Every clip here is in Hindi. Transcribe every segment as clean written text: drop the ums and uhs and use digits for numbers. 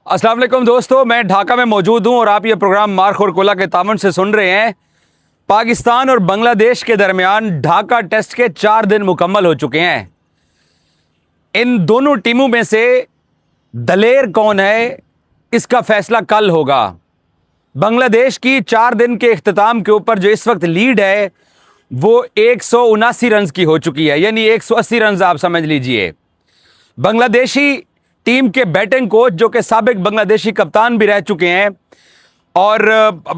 अस्सलाम वालेकुम दोस्तों, मैं ढाका में मौजूद हूं और आप ये प्रोग्राम मार्क और कोला के तावन से सुन रहे हैं। पाकिस्तान और बांग्लादेश के दरमियान ढाका टेस्ट के 4 दिन मुकम्मल हो चुके हैं। इन दोनों टीमों में से दलेर कौन है, इसका फैसला कल होगा। बांग्लादेश की 4 दिन के इख्तिताम के ऊपर जो इस वक्त लीड है वो 179 रन की हो चुकी है, यानी 180 रन आप समझ लीजिए। बांग्लादेशी टीम के बैटिंग कोच जो कि साबिक बांग्लादेशी कप्तान भी रह चुके हैं और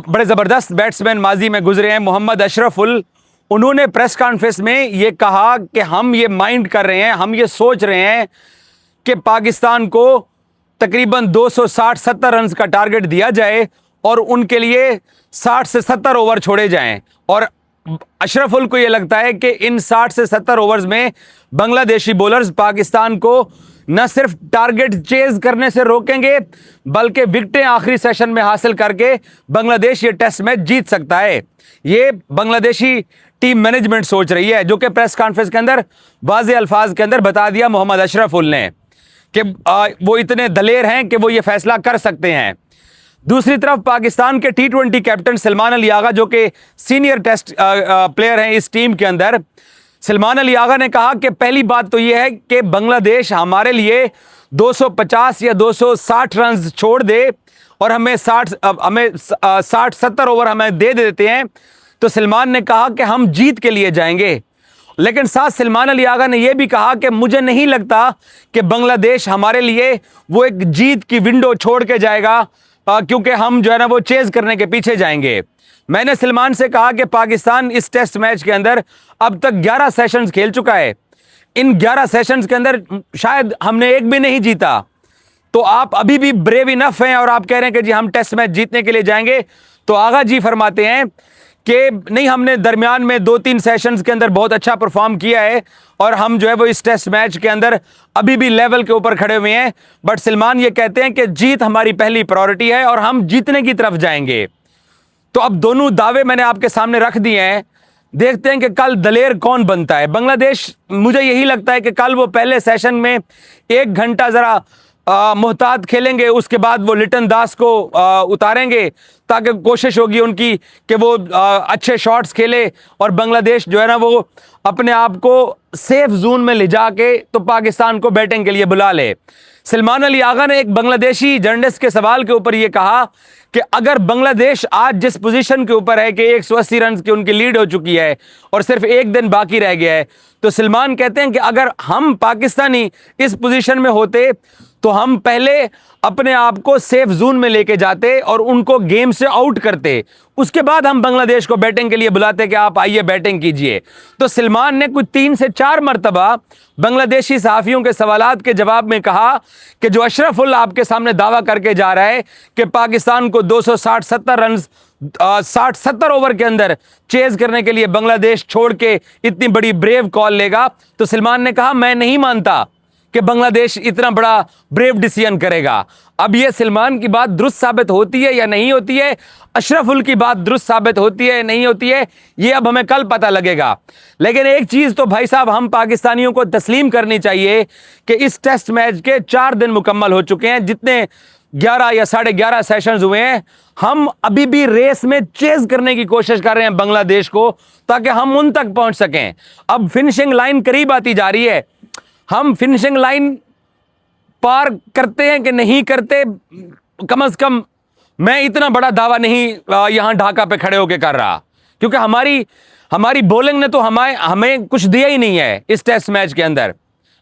बड़े ज़बरदस्त बैट्समैन माजी में गुजरे हैं, मोहम्मद अशरफुल, उन्होंने प्रेस कॉन्फ्रेंस में ये कहा कि हम ये माइंड कर रहे हैं, हम ये सोच रहे हैं कि पाकिस्तान को तकरीबन 260-70 रन का टारगेट दिया जाए और उनके लिए 60 से 70 ओवर छोड़े जाएं। और अशरफुल को यह लगता है कि इन 60 से 70 ओवर्स में बांग्लादेशी बॉलर्स पाकिस्तान को न सिर्फ टारगेट चेज करने से रोकेंगे बल्कि विकेटें आखिरी सेशन में हासिल करके बांग्लादेश ये टेस्ट मैच जीत सकता है। ये बांग्लादेशी टीम मैनेजमेंट सोच रही है, जो कि प्रेस कॉन्फ्रेंस के अंदर वाज़े अल्फाज के अंदर बता दिया मोहम्मद अशरफुल ने कि वो इतने दलेर हैं कि वो ये फैसला कर सकते हैं। दूसरी तरफ पाकिस्तान के T20 कैप्टन सलमान अली आगा, जो कि सीनियर टेस्ट प्लेयर हैं इस टीम के अंदर, सलमान अली आगा ने कहा कि पहली बात तो यह है कि बांग्लादेश हमारे लिए 250 या 260 रन छोड़ दे और हमें 60-70 ओवर हमें दे देते हैं तो सलमान ने कहा कि हम जीत के लिए जाएंगे। लेकिन साथ सलमान अली आगा ने यह भी कहा कि मुझे नहीं लगता कि बांग्लादेश हमारे लिए वो एक जीत की विंडो छोड़ के जाएगा, क्योंकि हम जो है ना वो चेज करने के पीछे जाएंगे। मैंने सलमान से कहा कि पाकिस्तान इस टेस्ट मैच के अंदर अब तक 11 सेशंस खेल चुका है। इन 11 सेशंस के अंदर शायद हमने एक भी नहीं जीता, तो आप अभी भी ब्रेव इनफ हैं और आप कह रहे हैं कि जी हम टेस्ट मैच जीतने के लिए जाएंगे। तो आगा जी फरमाते हैं कि नहीं, हमने दरमियान में 2-3 सेशंस के अंदर बहुत अच्छा परफॉर्म किया है और हम जो है वो इस टेस्ट मैच के अंदर अभी भी लेवल के ऊपर खड़े हुए हैं। बट सलमान ये कहते हैं कि जीत हमारी पहली प्रायोरिटी है और हम जीतने की तरफ जाएंगे। तो अब दोनों दावे मैंने आपके सामने रख दिए हैं, देखते हैं कि कल दलेर कौन बनता है। बांग्लादेश, मुझे यही लगता है कि कल वो पहले सेशन में 1 घंटा ज़रा मोहतात खेलेंगे, उसके बाद वो लिटन दास को उतारेंगे ताकि कोशिश होगी उनकी कि वो अच्छे शॉट्स खेले और बांग्लादेश जो है ना वो अपने आप को सेफ जोन में ले जाके तो पाकिस्तान को बैटिंग के लिए बुला ले। सलमान अली आगा ने एक बांग्लादेशी जर्नलिस्ट के सवाल के ऊपर ये कहा कि अगर बांग्लादेश आज जिस पोजीशन के ऊपर है कि 180 रन की उनकी लीड हो चुकी है और सिर्फ 1 दिन बाकी रह गया है, तो सलमान कहते हैं कि अगर हम पाकिस्तानी इस पोजीशन में होते तो हम पहले अपने आप को सेफ जोन में लेके जाते और उनको गेम से आउट करते, उसके बाद हम बांग्लादेश को बैटिंग के लिए बुलाते कि आप आइए बैटिंग कीजिए। तो सलमान ने कुछ 3 से 4 मरतबा बांग्लादेशी सहाफ़ियों के सवालात के जवाब में कहा कि जो अशरफुल आपके सामने दावा करके जा रहा है कि पाकिस्तान को 260-70 रन 60-70 ओवर के अंदर चेज करने के लिए बांग्लादेश छोड़ के इतनी बड़ी ब्रेव कॉल लेगा, तो सलमान ने कहा मैं नहीं मानता कि बांग्लादेश इतना बड़ा ब्रेव डिसीजन करेगा। अब ये सलमान की बात दुरुस्त साबित होती है या नहीं होती है, अशरफुल की बात दुरुस्त साबित होती है या नहीं होती है, ये अब हमें कल पता लगेगा। लेकिन एक चीज़ तो भाई साहब हम पाकिस्तानियों को तस्लीम करनी चाहिए कि इस टेस्ट मैच के 4 दिन मुकम्मल हो चुके हैं, जितने 11 या 11.5 सेशंस हुए हैं, हम अभी भी रेस में चेज करने की कोशिश कर रहे हैं बांग्लादेश को ताकि हम उन तक पहुंच सकें। अब फिनिशिंग लाइन करीब आती जा रही है, हम फिनिशिंग लाइन पार करते हैं कि नहीं करते, कम से कम मैं इतना बड़ा दावा नहीं यहां ढाका पे खड़े होकर कर रहा, क्योंकि हमारी बॉलिंग ने तो हमें कुछ दिया ही नहीं है इस टेस्ट मैच के अंदर।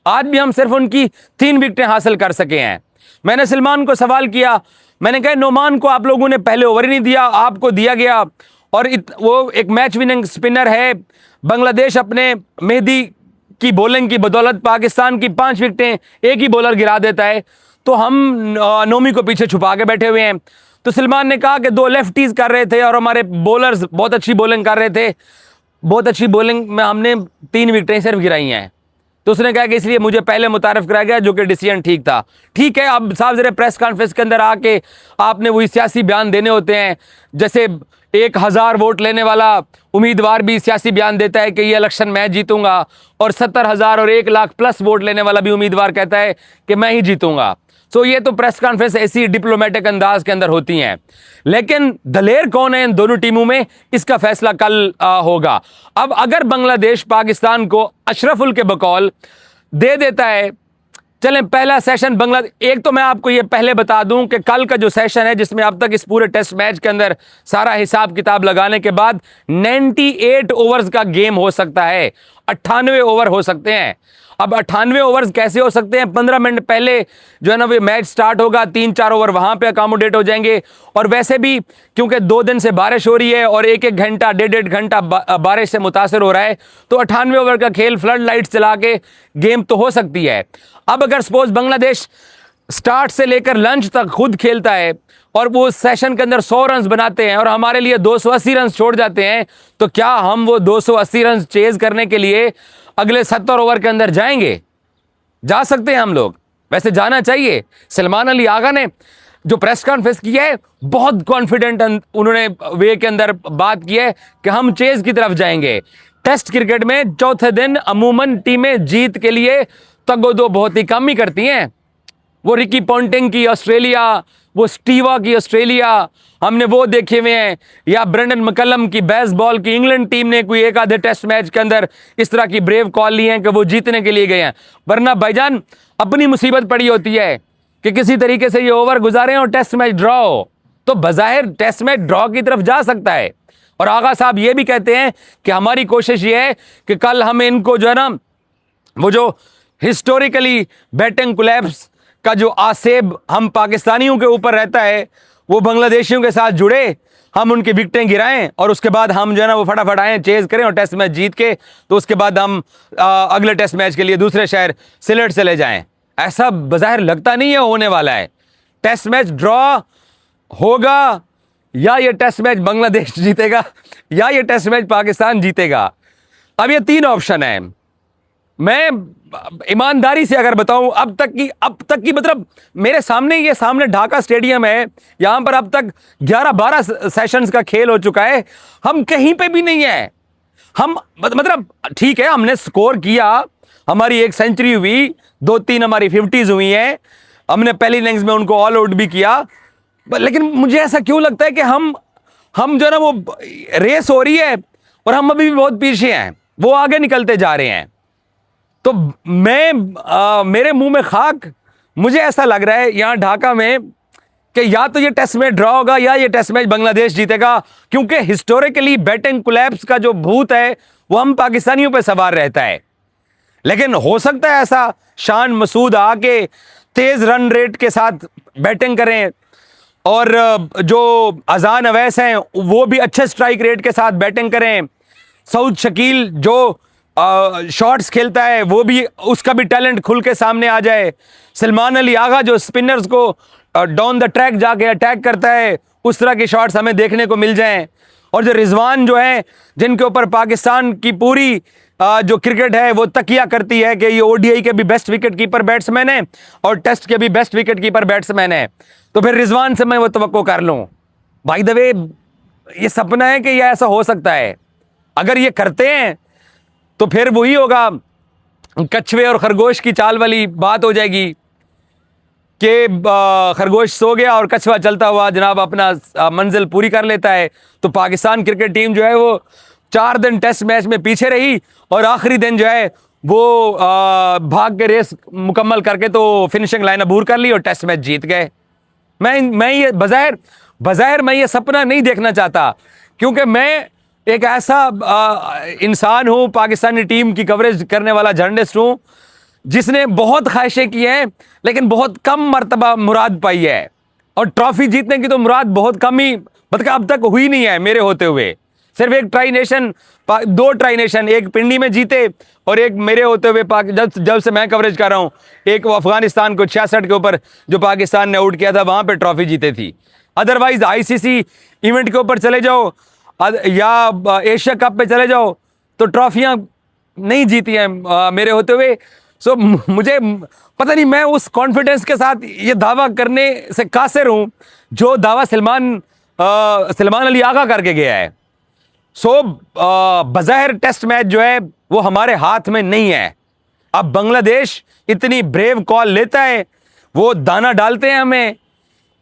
आज भी हम सिर्फ उनकी 3 विकेटें हासिल कर सके हैं। मैंने सलमान को सवाल किया, मैंने कहा नोमान को आप लोगों ने पहले ओवर ही नहीं दिया, आपको दिया गया और वो एक मैच विनिंग स्पिनर है। बांग्लादेश अपने मेहदी की बॉलिंग की बदौलत पाकिस्तान की 5 विकेटें एक ही बॉलर गिरा देता है, तो हम नोमी को पीछे छुपा के बैठे हुए हैं। तो सलमान ने कहा कि 2 लेफ्टीज कर रहे थे और हमारे बॉलर्स बहुत अच्छी बॉलिंग कर रहे थे, बहुत अच्छी बॉलिंग में हमने 3 विकेटें सिर्फ गिराई हैं। तो उसने कहा कि इसलिए मुझे पहले मुतारफ कराया गया, जो कि डिसीजन ठीक था। ठीक है, अब साहब जरा प्रेस कॉन्फ्रेंस के अंदर आके आपने वही सियासी बयान देने होते हैं, जैसे 1000 वोट लेने वाला उम्मीदवार भी सियासी बयान देता है कि ये इलेक्शन मैं जीतूंगा और 70,000 और 1 लाख प्लस वोट लेने वाला भी उम्मीदवार कहता है कि मैं ही जीतूंगा। सो ये तो प्रेस कॉन्फ्रेंस ऐसी डिप्लोमेटिक अंदाज के अंदर होती हैं, लेकिन दलेर कौन है इन दोनों टीमों में, इसका फैसला कल होगा। अब अगर बांग्लादेश पाकिस्तान को अशरफुल के बकौल दे देता है, चलें पहला सेशन बांग्लादेश, एक तो मैं आपको ये पहले बता दूं कि कल का जो सेशन है जिसमें अब तक इस पूरे टेस्ट मैच के अंदर सारा हिसाब किताब लगाने के बाद 98 ओवर्स का गेम हो सकता है, 98 ओवर हो सकते हैं। अब 98 ओवर्स कैसे हो सकते हैं? 15 मिनट पहले जो है ना वो मैच स्टार्ट होगा, 3-4 ओवर वहां पे अकोमोडेट हो जाएंगे, और वैसे भी क्योंकि 2 दिन से बारिश हो रही है और 1-1 घंटा 1.5 घंटा बारिश से मुतासर हो रहा है, तो 98 ओवर का खेल फ्लड लाइट्स चला के गेम तो हो सकती है। अब अगर सपोज बांग्लादेश स्टार्ट से लेकर लंच तक खुद खेलता है और वो सेशन के अंदर 100 रन बनाते हैं और हमारे लिए 280 रन छोड़ जाते हैं, तो क्या हम वो 280 रन चेज करने के लिए अगले 70 ओवर के अंदर जाएंगे? जा सकते हैं हम लोग, वैसे जाना चाहिए। सलमान अली आगा ने जो प्रेस कॉन्फ्रेंस की है, बहुत कॉन्फिडेंट उन्होंने वे के अंदर बात की है कि हम चेज की तरफ जाएंगे। टेस्ट क्रिकेट में चौथे दिन अमूमन टीमें जीत के लिए तगोदो बहुत ही कम ही करती हैं। वो रिकी पॉन्टिंग की ऑस्ट्रेलिया, वो स्टीवा की ऑस्ट्रेलिया हमने वो देखे हुए हैं, या ब्रेंडन मैकलम की बेसबॉल की इंग्लैंड टीम ने कोई एक आधे टेस्ट मैच के अंदर इस तरह की ब्रेव कॉल ली है कि वो जीतने के लिए गए हैं। वरना भाईजान अपनी मुसीबत पड़ी होती है कि किसी तरीके से ये ओवर गुजारे और टेस्ट मैच ड्रॉ हो, तो बज़ाहिर टेस्ट मैच ड्रॉ की तरफ जा सकता है। और आगा साहब ये भी कहते हैं कि हमारी कोशिश ये है कि कल हम इनको जो है ना वो जो हिस्टोरिकली बैटिंग कोलैप्स का जो आसेब हम पाकिस्तानियों के ऊपर रहता है वो बांग्लादेशियों के साथ जुड़े, हम उनकी विकेटें गिराएं और उसके बाद हम जो है ना वो फटाफट आएँ, चेज करें और टेस्ट मैच जीत के तो उसके बाद हम अगले टेस्ट मैच के लिए दूसरे शहर सिलेट चले जाएं। ऐसा बज़ाहिर लगता नहीं है होने वाला है। टेस्ट मैच ड्रॉ होगा, या ये टेस्ट मैच बांग्लादेश जीतेगा, या ये टेस्ट मैच पाकिस्तान जीतेगा। अब ये 3 ऑप्शन है। मैं ईमानदारी से अगर बताऊं, अब तक की मतलब मेरे सामने ये सामने ढाका स्टेडियम है, यहां पर अब तक 11-12 सेशंस का खेल हो चुका है, हम कहीं पे भी नहीं है। हम मतलब ठीक है, हमने स्कोर किया, हमारी 1 सेंचुरी हुई, 2-3 हमारी 50s हुई हैं, हमने पहली इनिंग्स में उनको ऑल आउट भी किया, लेकिन मुझे ऐसा क्यों लगता है कि हम जो है ना वो रेस हो रही है और हम अभी भी बहुत पीछे हैं, वो आगे निकलते जा रहे हैं। तो मेरे मुंह में खाक, मुझे ऐसा लग रहा है यहां ढाका में कि या तो ये टेस्ट मैच ड्रॉ होगा या ये टेस्ट मैच बांग्लादेश जीतेगा, क्योंकि हिस्टोरिकली बैटिंग कोलैप्स का जो भूत है वो हम पाकिस्तानियों पे सवार रहता है। लेकिन हो सकता है ऐसा शान मसूद आके तेज रन रेट के साथ बैटिंग करें, और जो अजान अवैस हैं वो भी अच्छे स्ट्राइक रेट के साथ बैटिंग करें, सऊद शकील जो शॉट्स खेलता है वो भी, उसका भी टैलेंट खुल के सामने आ जाए, सलमान अली आगा जो स्पिनर्स को डाउन द ट्रैक जाके अटैक करता है, उस तरह के शॉट्स हमें देखने को मिल जाएं, और जो रिजवान जो हैं जिनके ऊपर पाकिस्तान की पूरी जो क्रिकेट है वो तकिया करती है कि ये ओडीआई के भी बेस्ट विकेट कीपर बैट्समैन है और टेस्ट के भी बेस्ट विकेट कीपर बैट्समैन है, तो फिर रिजवान से मैं वो तवक्को कर लूँ। बाय द वे ये सपना है कि ये ऐसा हो सकता है। अगर ये करते हैं तो फिर वही होगा, कछुए और खरगोश की चाल वाली बात हो जाएगी कि खरगोश सो गया और कछुआ चलता हुआ जनाब अपना मंजिल पूरी कर लेता है। तो पाकिस्तान क्रिकेट टीम जो है वो 4 दिन टेस्ट मैच में पीछे रही और आखिरी दिन जो है वो भाग के रेस मुकम्मल करके तो फिनिशिंग लाइन अबूर कर ली और टेस्ट मैच जीत गए। मैं ये बज़ाहिर मैं ये सपना नहीं देखना चाहता, क्योंकि मैं एक ऐसा इंसान हूँ, पाकिस्तानी टीम की कवरेज करने वाला जर्नलिस्ट हूँ, जिसने बहुत ख्वाहिशें की हैं लेकिन बहुत कम मर्तबा मुराद पाई है, और ट्रॉफी जीतने की तो मुराद बहुत कम ही मतलब अब तक हुई नहीं है मेरे होते हुए। सिर्फ एक ट्राई नेशन, 2 ट्राई नेशन, एक पिंडी में जीते और एक मेरे होते हुए जब से मैं कवरेज कर रहा हूँ, एक अफगानिस्तान को 66 के ऊपर जो पाकिस्तान ने आउट किया था वहाँ पे ट्रॉफी जीते थी। अदरवाइज आईसीसी इवेंट के ऊपर चले जाओ या एशिया कप पे चले जाओ तो ट्रॉफियाँ नहीं जीती हैं मेरे होते हुए। सो मुझे पता नहीं, मैं उस कॉन्फिडेंस के साथ ये दावा करने से कासिर हूँ जो दावा सलमान अली आगा करके गया है। सो बज़ाहिर टेस्ट मैच जो है वो हमारे हाथ में नहीं है। अब बांग्लादेश इतनी ब्रेव कॉल लेता है, वो दाना डालते हैं हमें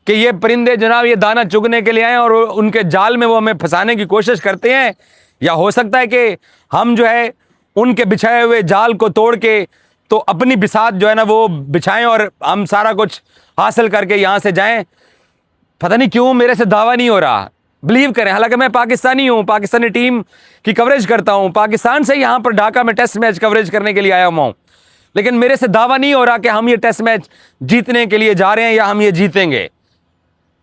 कि ये परिंदे जनाब ये दाना चुगने के लिए आए और उनके जाल में वो हमें फंसाने की कोशिश करते हैं। या हो सकता है कि हम जो है उनके बिछाए हुए जाल को तोड़ के तो अपनी बिसात जो है ना वो बिछाएं और हम सारा कुछ हासिल करके यहाँ से जाएं। पता नहीं क्यों मेरे से दावा नहीं हो रहा, बिलीव करें। हालांकि मैं पाकिस्तानी हूँ, पाकिस्तानी टीम की कवरेज करता हूँ, पाकिस्तान से यहाँ पर ढाका में टेस्ट मैच कवरेज करने के लिए आया हुआ हूँ, लेकिन मेरे से दावा नहीं हो रहा कि हम ये टेस्ट मैच जीतने के लिए जा रहे हैं या हम ये जीतेंगे।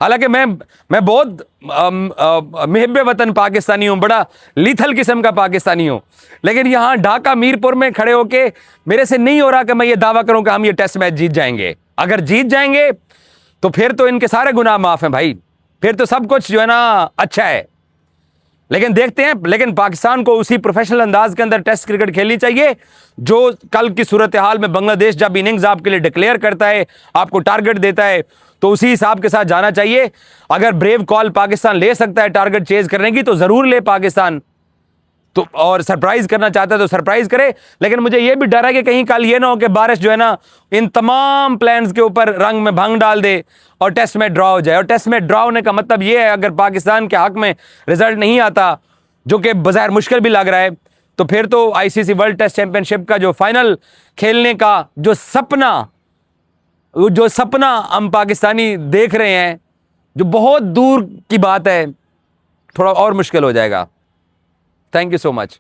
हालांकि मैं बहुत मुहिब्बे वतन पाकिस्तानी हूँ, बड़ा लीथल किस्म का पाकिस्तानी हूँ, लेकिन यहाँ ढाका मीरपुर में खड़े होके मेरे से नहीं हो रहा कि मैं ये दावा करूँ कि हम ये टेस्ट मैच जीत जाएंगे। अगर जीत जाएंगे तो फिर तो इनके सारे गुनाह माफ हैं भाई, फिर तो सब कुछ जो है ना अच्छा है। लेकिन देखते हैं, लेकिन पाकिस्तान को उसी प्रोफेशनल अंदाज के अंदर टेस्ट क्रिकेट खेलनी चाहिए जो कल की सूरत हाल में बांग्लादेश जब इनिंग्स आपके लिए डिक्लेयर करता है, आपको टारगेट देता है, तो उसी हिसाब के साथ जाना चाहिए। अगर ब्रेव कॉल पाकिस्तान ले सकता है टारगेट चेज करने की तो जरूर ले पाकिस्तान, तो और सरप्राइज करना चाहता है तो सरप्राइज करे। लेकिन मुझे यह भी डर है कि कहीं कल ये ना हो कि बारिश जो है ना इन तमाम प्लान्स के ऊपर रंग में भंग डाल दे और टेस्ट में ड्रॉ हो जाए। और टेस्ट में ड्रॉ होने का मतलब ये है अगर पाकिस्तान के हक में रिजल्ट नहीं आता, जो कि बज़ाहिर मुश्किल भी लग रहा है, तो फिर तो आईसीसी वर्ल्ड टेस्ट चैंपियनशिप का जो फाइनल खेलने का जो सपना हम पाकिस्तानी देख रहे हैं, जो बहुत दूर की बात है, थोड़ा और मुश्किल हो जाएगा। Thank you so much.